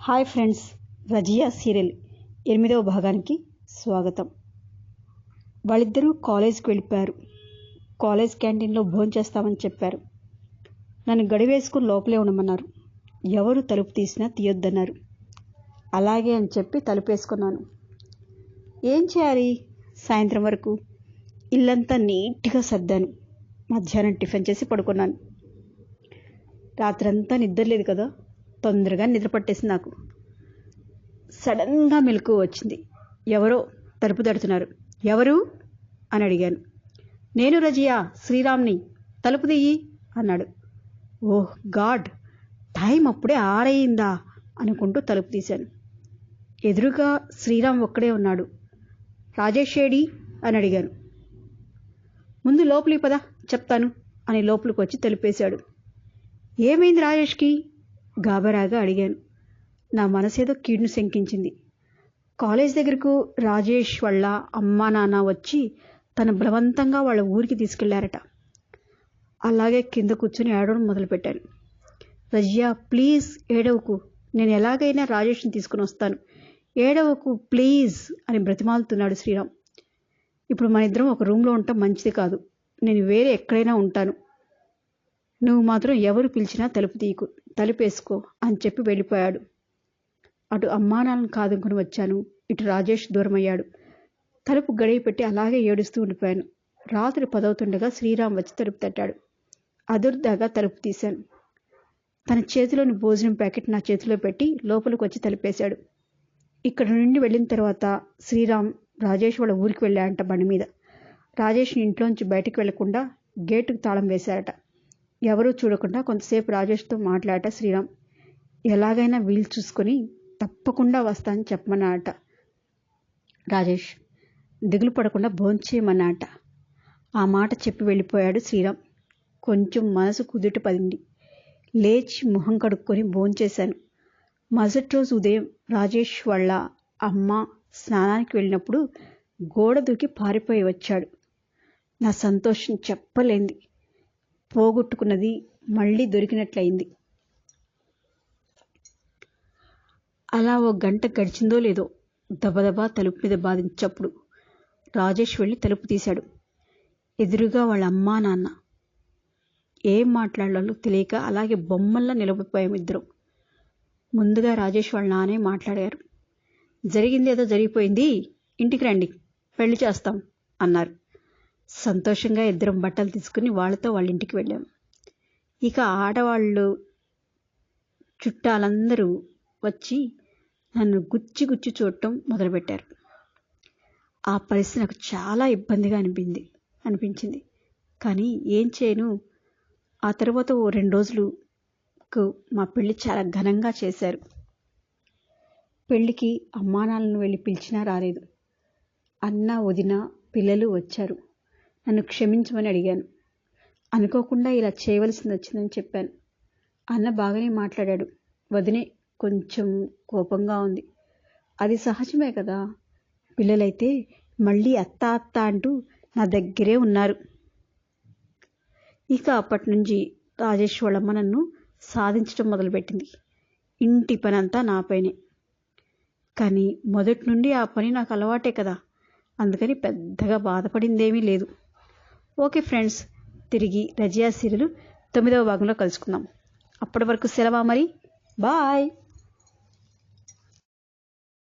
Hi friends, Razia serial 8వ భాగానికి స్వాగతం. వాళ్ళిద్దరూ కాలేజ్కి వెళ్ళిపోయారు. కాలేజ్ క్యాంటీన్లో భోంచేస్తామని చెప్పారు. నన్ను గడివేసుకుని లోపలే ఉండమన్నారు. ఎవరు తలుపు తీసినా తీయొద్దన్నారు. అలాగే అని చెప్పి తలుపేసుకున్నాను. ఏం చేయాలి? సాయంత్రం వరకు ఇల్లంతా నీట్గా సర్దాను. మధ్యాహ్నం టిఫిన్ చేసి పడుకున్నాను. రాత్రంతా నిద్రలేదు కదా, తొందరగా నిద్ర పట్టేసింది నాకు. సడన్గా మెలకువ వచ్చింది. ఎవరో తలుపు తడుతున్నారు. ఎవరు అని అడిగాను. నేను రజియా, శ్రీరామ్ని, తలుపు తీయి అన్నాడు. ఓహ్ గాడ్, టైం అప్పుడే 6 అయిందా అనుకుంటూ తలుపు తీశాను. ఎదురుగా శ్రీరామ్ ఒక్కడే ఉన్నాడు. రాజేష్ ఏడి అని అడిగాను. ముందు లోపలికి పద, చెప్తాను అని లోపలికి వచ్చి తలుపేశాడు. ఏమైంది రాజేష్కి? గాబరాగా అడిగాను. నా మనసేదో కీడును శంకించింది. కాలేజ్ దగ్గరకు రాజేష్ వాళ్ళ అమ్మా నాన్న వచ్చి తన బలవంతంగా వాళ్ళ ఊరికి తీసుకెళ్లారట. అలాగే కింద కూర్చొని ఏడవడం మొదలుపెట్టాను. రజియా ప్లీజ్ ఏడవకు, నేను ఎలాగైనా రాజేష్ని తీసుకుని వస్తాను, ఏడవకు ప్లీజ్ అని బ్రతిమాలుతున్నాడు శ్రీరామ్. ఇప్పుడు మన ఇద్దరం ఒక రూమ్లో ఉండటం మంచిది కాదు. నేను వేరే ఎక్కడైనా ఉంటాను. నువ్వు మాత్రం ఎవరు పిలిచినా తలుపు తీయకు, తలుపేసుకో అని చెప్పి వెళ్ళిపోయాడు. అటు అమ్మానాలను కాదనుకుని వచ్చాను, ఇటు రాజేష్ దూరమయ్యాడు. తలుపు గడియ పెట్టి అలాగే ఏడుస్తూ ఉండిపోయాను. రాత్రి 10 అవుతుండగా శ్రీరామ్ వచ్చి తలుపు తట్టాడు. అదుర్దాగా తలుపు తీశాను. తన చేతిలోని భోజనం ప్యాకెట్ నా చేతిలో పెట్టి లోపలికి వచ్చి తలుపేశాడు. ఇక్కడ నుండి వెళ్ళిన తర్వాత శ్రీరామ్ రాజేష్ వాళ్ళ ఊరికి వెళ్ళాడంట బండి మీద. రాజేష్ని ఇంట్లోంచి బయటకు వెళ్లకుండా గేటుకు తాళం వేశారట. ఎవరూ చూడకుండా కొంతసేపు రాజేష్తో మాట్లాడట శ్రీరామ్. ఎలాగైనా వీలు చూసుకొని తప్పకుండా వస్తానని చెప్పమన్నాడట. రాజేష్ దిగులు పడకుండా భోంచేయమన్నాడట. ఆ మాట చెప్పి వెళ్ళిపోయాడు శ్రీరామ్. కొంచెం మనసు కుదుట పడింది. లేచి మొహం కడుక్కొని భోంచేశాను. మరుసటి రోజు ఉదయం రాజేష్ వాళ్ళ అమ్మ స్నానానికి వెళ్ళినప్పుడు గోడ దూకి పారిపోయి వచ్చాడు. నా సంతోషం చెప్పలేంది. పోగొట్టుకున్నది మళ్ళీ దొరికినట్లయింది. అలా 1 గంట గడిచిందో లేదో, దబదబా తలుపు మీద బాధించప్పుడు రాజేష్ వెళ్ళి తలుపు తీశాడు. ఎదురుగా వాళ్ళ అమ్మా నాన్న. ఏం మాట్లాడాలో తెలియక అలాగే బొమ్మల్లా నిలబడిపోయాం ఇద్దరం. ముందుగా రాజేష్ వాళ్ళ నాన్నే మాట్లాడారు. జరిగింది ఏదో జరిగిపోయింది, ఇంటికి రండి, పెళ్లి చేస్తాం అన్నారు. సంతోషంగా ఇద్దరం బట్టలు తీసుకుని వాళ్ళతో వాళ్ళ ఇంటికి వెళ్ళాం. ఇక ఆడవాళ్ళు చుట్టాలందరూ వచ్చి నన్ను గుచ్చి గుచ్చి చూడటం మొదలుపెట్టారు. ఆ పరిస్థితి నాకు చాలా ఇబ్బందిగా అనిపించింది. కానీ ఏం చేయను. ఆ తర్వాత 2 రోజులకు మా పెళ్లి చాలా ఘనంగా చేశారు. పెళ్లికి అమ్మానాన్నను వెళ్ళి పిలిచినా రాలేదు. అన్న, వదిన, పిల్లలు వచ్చారు. నన్ను క్షమించమని అడిగాను. అనుకోకుండా ఇలా చేయవలసింది వచ్చిందని చెప్పాను. అన్న బాగానే మాట్లాడాడు. వదినే కొంచెం కోపంగా ఉంది. అది సహజమే కదా. పిల్లలైతే మళ్ళీ అత్త అత్త అంటూ నా దగ్గరే ఉన్నారు. ఇక అప్పటి నుంచి రాజేష్ వాళ్ళమ్మ నన్ను సాధించడం మొదలుపెట్టింది. ఇంటి పని అంతా నా పైనే. కానీ మొదటి నుండి ఆ పని నాకు అలవాటే కదా, అందుకని పెద్దగా బాధపడిందేమీ లేదు. ఓకే ఫ్రెండ్స్, తిరిగి రజియా సీరియల్ 9వ భాగంలో కలుసుకుందాం. అప్పటి వరకు సెలవా మరి. బాయ్.